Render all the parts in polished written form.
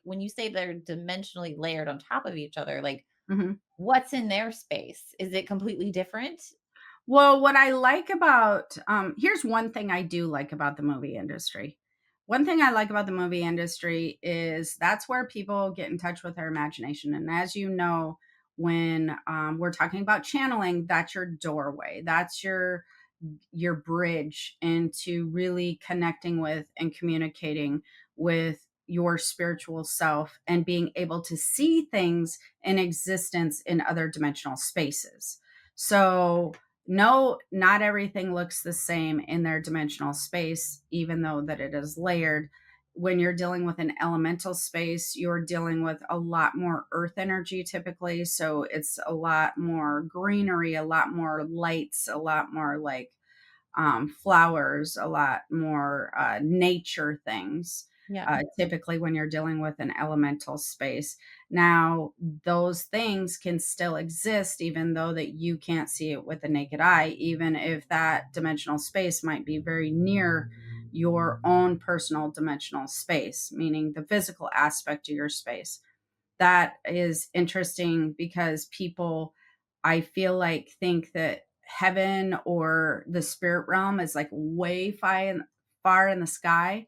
when you say they're dimensionally layered on top of each other, like Mhm. what's in their space? Is it completely different? Well, what I like about here's one thing I do like about the movie industry. One thing I like about the movie industry is that's where people get in touch with their imagination. And as you know, when we're talking about channeling, that's your doorway. That's your bridge into really connecting with and communicating with your spiritual self and being able to see things in existence in other dimensional spaces. So, no, not everything looks the same in their dimensional space, even though that it is layered. When you're dealing with an elemental space, you're dealing with a lot more earth energy typically. So it's a lot more greenery, a lot more lights, a lot more like flowers, a lot more nature things. Yeah. Typically, when you're dealing with an elemental space, now those things can still exist, even though that you can't see it with the naked eye. Even if that dimensional space might be very near your own personal dimensional space, meaning the physical aspect of your space. That is interesting because people, I feel like, think that heaven or the spirit realm is like way far in the sky,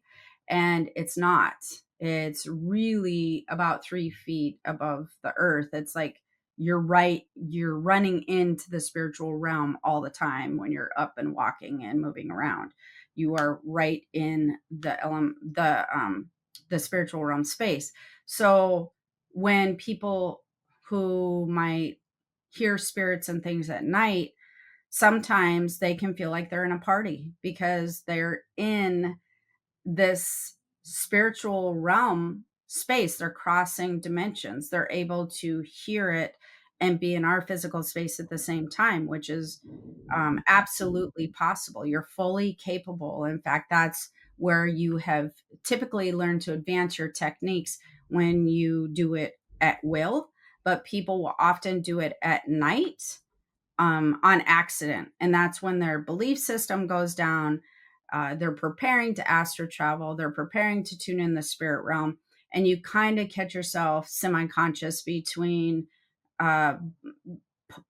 and it's not. It's really about 3 feet above the earth. It's like you're running into the spiritual realm all the time when you're up and walking and moving around. You are right in the spiritual realm space. So when people who might hear spirits and things at night, sometimes they can feel like they're in a party because they're in this spiritual realm space. They're crossing dimensions. They're able to hear it and be in our physical space at the same time, which is absolutely possible. You're fully capable. In fact, that's where you have typically learned to advance your techniques when you do it at will, but people will often do it at night on accident. And that's when their belief system goes down. They're preparing to astral travel, they're preparing to tune in the spirit realm. And you kind of catch yourself semi conscious between uh,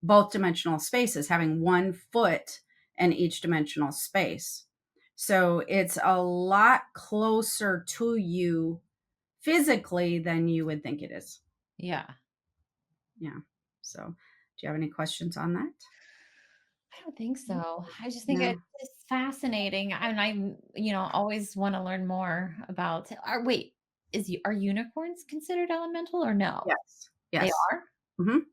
both dimensional spaces, having one foot in each dimensional space. So it's a lot closer to you physically than you would think it is. Yeah. Yeah. So, do you have any questions on that? I don't think so. I just think Yeah. it's fascinating, and always wanna learn more about wait, are unicorns considered elemental or no? Yes. They Yes. are? Mhm.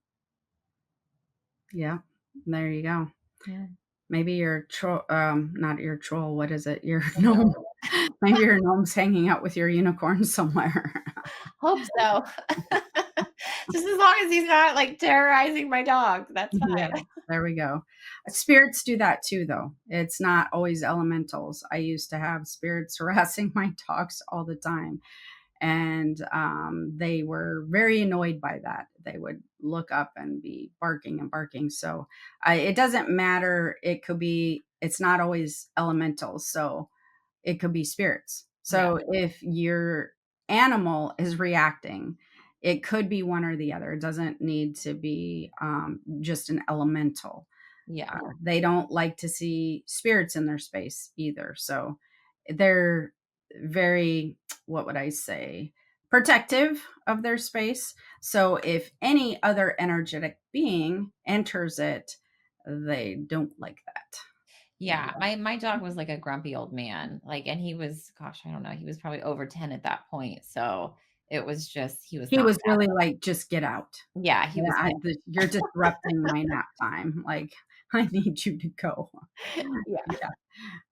Yeah. There you go. Yeah. Maybe your not your troll, what is it? Your I gnome. know. Maybe your gnome's hanging out with your unicorn somewhere. Hope so. Just as long as he's not, like, terrorizing my dog, that's Yeah, fine. there we go. Spirits do that too, though. It's not always elementals. I used to have spirits harassing my dogs all the time, and they were very annoyed by that. They would look up and be barking and barking. So it doesn't matter. It's not always elementals. So it could be spirits. Yeah, So if your animal is reacting, it could be one or the other. It doesn't need to be just an elemental. yeah, They don't like to see spirits in their space either. So they're very, what would I say, protective of their space. So if any other energetic being enters it, they don't like that. yeah. My dog was like a grumpy old man, like, and he was, gosh, I don't know, he was probably over 10 at that point, so it was just he was He not was really like, "Just get out. yeah, he Yeah, was you're disrupting my nap time. Like, I need you to go." yeah. Yeah,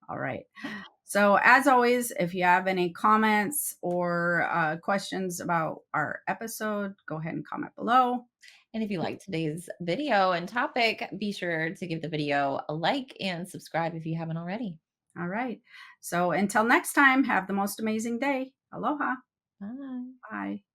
all right. So, as always, if you have any comments or, questions about our episode, go ahead and comment below. And if you like today's video and topic, be sure to give the video a like and subscribe if you haven't already. All right. So, until next time, have the most amazing day. Aloha. Bye. Bye.